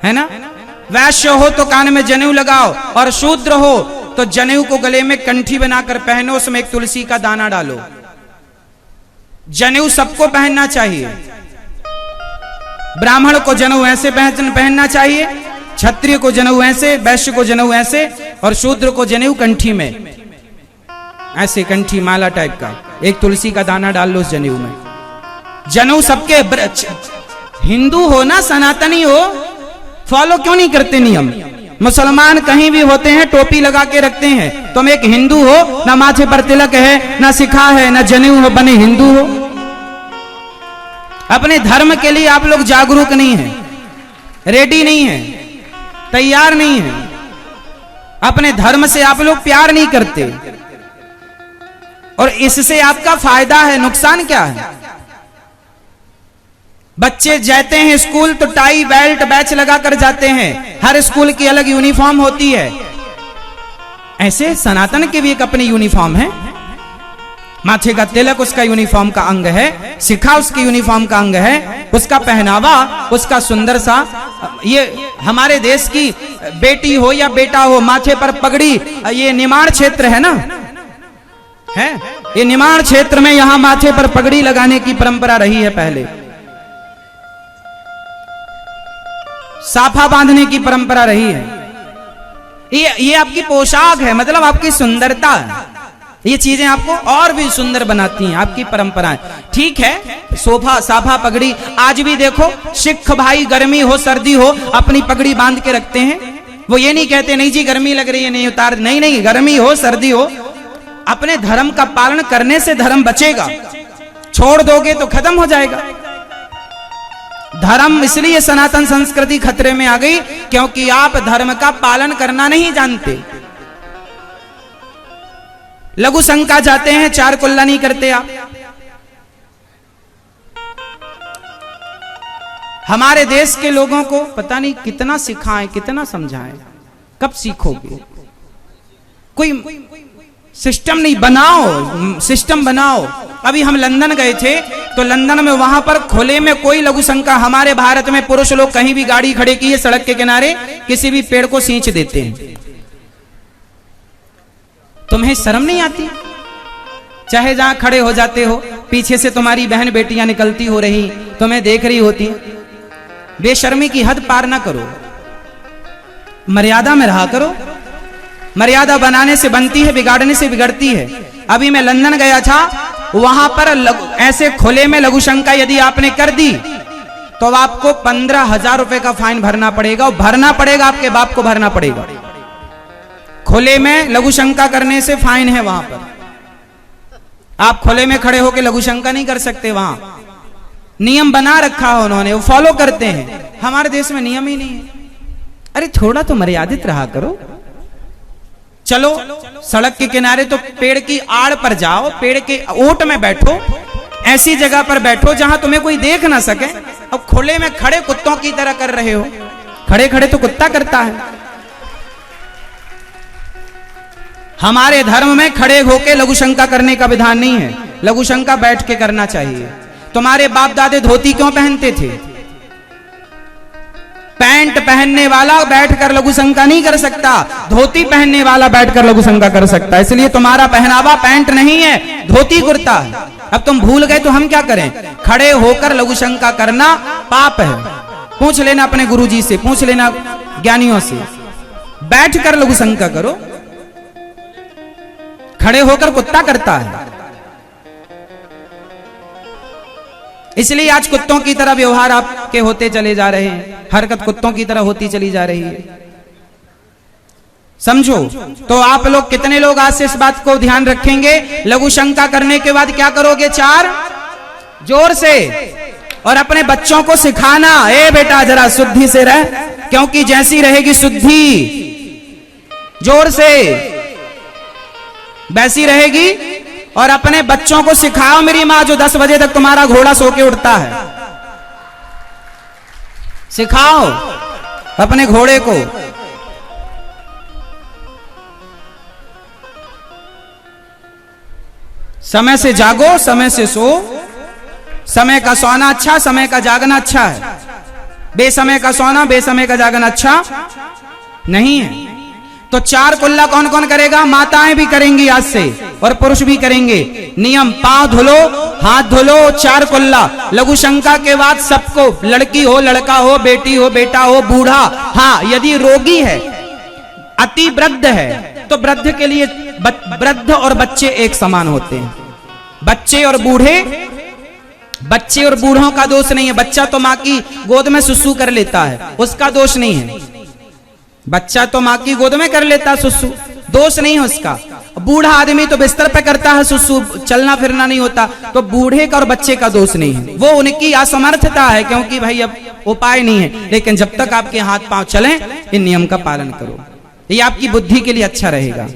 है ना। वैश्य हो तो कान में जनेऊ लगाओ, और शूद्र हो तो जनेऊ को गले में कंठी बनाकर पहनो, उसमें एक तुलसी का दाना डालो। जनेऊ सबको पहनना चाहिए। ब्राह्मण को जनेऊ ऐसे पहनना चाहिए, क्षत्रिय को जनेऊ ऐसे, वैश्य को जनेऊ ऐसे, और शूद्र को जनेऊ कंठी में ऐसे, कंठी माला टाइप का, एक तुलसी का दाना डाल लो उस जनेऊ में। जनेऊ सबके, हिंदू हो ना, सनातनी हो, फॉलो क्यों नहीं करते नियम? मुसलमान कहीं भी होते हैं टोपी लगा के रखते हैं, तुम एक हिंदू हो, ना माथे पर तिलक है, ना सिखा है, ना जनेऊ हो, बने हिंदू हो। अपने धर्म के लिए आप लोग जागरूक नहीं हैं, रेडी नहीं हैं, तैयार नहीं हैं। अपने धर्म से आप लोग प्यार नहीं करते, और इससे आपका फायदा है, नुकसान क्या है? बच्चे जाते हैं स्कूल तो टाई बेल्ट बैच लगा कर जाते हैं, हर स्कूल की अलग यूनिफॉर्म होती है। ऐसे सनातन की भी एक अपनी यूनिफॉर्म है। माथे का तिलक उसका यूनिफॉर्म का अंग है, शिखा उसकी यूनिफॉर्म का अंग है, उसका पहनावा, उसका सुंदर सा। ये हमारे देश की बेटी हो या बेटा हो, माथे पर पगड़ी, ये निमाड़ क्षेत्र है ना, है ये निमाड़ क्षेत्र में, यहां माथे पर पगड़ी लगाने की परंपरा रही है पहले। साफा बांधने की परंपरा रही है। ये आपकी पोशाक है, मतलब आपकी सुंदरता है। ये चीजें आपको और भी सुंदर बनाती हैं, आपकी परंपराएं। ठीक है, सोफा साफा पगड़ी, आज भी देखो सिख भाई गर्मी हो सर्दी हो अपनी पगड़ी बांध के रखते हैं। वो ये नहीं कहते नहीं जी गर्मी लग रही है नहीं उतार, नहीं नहीं, गर्मी हो सर्दी हो, अपने धर्म का पालन करने से धर्म बचेगा, छोड़ दोगे तो खत्म हो जाएगा धर्म। इसलिए सनातन संस्कृति खतरे में आ गई, क्योंकि आप धर्म का पालन करना नहीं जानते। लघु शंका जाते हैं, चार कुल्ला नहीं करते आप। हमारे देश के लोगों को पता नहीं कितना सिखाएं, कितना समझाएं, कब सीखोगे? कोई सिस्टम नहीं, बनाओ सिस्टम बनाओ। अभी हम लंदन गए थे, तो लंदन में वहां पर खुले में कोई लघु शंका। हमारे भारत में पुरुष लोग कहीं भी गाड़ी खड़े की है सड़क के किनारे, किसी भी पेड़ को सींच देते हैं। तुम्हें शर्म नहीं आती? चाहे जहां खड़े हो जाते हो, पीछे से तुम्हारी बहन बेटियां निकलती हो रही, तुम्हें देख रही होती। बेशर्मी की हद पार ना करो, मर्यादा में रहा करो। मर्यादा बनाने से बनती है, बिगाड़ने से बिगड़ती है। अभी मैं लंदन गया था, वहां पर ऐसे खुले में लघु शंका यदि आपने कर दी तो आपको 15,000 रुपए का फाइन भरना पड़ेगा, और भरना पड़ेगा, आपके बाप को भरना पड़ेगा। खुले में लघु शंका करने से फाइन है वहां पर। आप खुले में खड़े होकर लघु शंका नहीं कर सकते, वहां नियम बना रखा है उन्होंने, वो फॉलो करते हैं। हमारे देश में नियम ही नहीं है। अरे थोड़ा तो मर्यादित रहा करो। चलो सड़क के किनारे तो पेड़ की आड़ पर जाओ, पेड़ के ओट में बैठो, ऐसी जगह पर बैठो जहां तुम्हें कोई देख ना सके। अब खुले में खड़े कुत्तों की तरह कर रहे हो। खड़े खड़े तो कुत्ता करता है। हमारे धर्म में खड़े होके लघु शंका करने का विधान नहीं है, लघु शंका बैठ के करना चाहिए। तुम्हारे बाप दादे धोती क्यों पहनते थे? पैंट पहनने वाला बैठकर लघु शंका नहीं कर सकता, धोती पहनने वाला बैठकर लघु शंका कर सकता है। इसलिए तुम्हारा पहनावा पैंट नहीं है, धोती कुर्ता है। अब तुम भूल गए तो हम क्या करें? खड़े होकर लघु शंका करना पाप है। पूछ लेना अपने गुरुजी से, पूछ लेना ज्ञानियों से। बैठकर लघु शंका करो, खड़े होकर कुत्ता करता है। इसलिए आज कुत्तों की तरह व्यवहार आपके होते चले जा रहे हैं, हरकत कुत्तों की तरह होती चली जा रही है। समझो। तो आप लोग कितने लोग आज से इस बात को ध्यान रखेंगे? लघु शंका करने के बाद क्या करोगे? 4 जोर से। और अपने बच्चों को सिखाना, ए बेटा जरा शुद्धि से रह, क्योंकि जैसी रहेगी शुद्धि जोर से वैसी रहेगी। और अपने बच्चों को सिखाओ, मेरी मां जो 10 बजे तक तुम्हारा घोड़ा सो के उठता है, सिखाओ अपने घोड़े को। समय से जागो, समय से सो। समय का सोना अच्छा, समय का जागना अच्छा है। बेसमय का सोना बेसमय का जागना अच्छा नहीं है। तो 4 कुल्ला कौन कौन करेगा? माताएं भी करेंगी आज से और पुरुष भी करेंगे। नियम, पांव धुलो, हाथ धुलो, 4 कुल्ला। लघु शंका के बाद सबको, लड़की हो लड़का हो, बेटी हो बेटा हो, बूढ़ा, हाँ यदि रोगी है, अति वृद्ध है, तो वृद्ध के लिए वृद्ध और बच्चे एक समान होते हैं। बच्चे और बूढ़ों का दोष नहीं है। बच्चा तो माँ की गोद में सुसु कर लेता है, उसका दोष नहीं है। बच्चा तो माँ की गोद में कर लेता है सुसु, दोष नहीं है उसका। बूढ़ा आदमी तो बिस्तर पे करता है सुसु, चलना फिरना नहीं होता, तो बूढ़े का और बच्चे का दोष नहीं है, वो उनकी असमर्थता है, क्योंकि भाई अब उपाय नहीं है। लेकिन जब तक आपके हाथ पांव चलें, इन नियम का पालन करो, ये आपकी बुद्धि के लिए अच्छा रहेगा।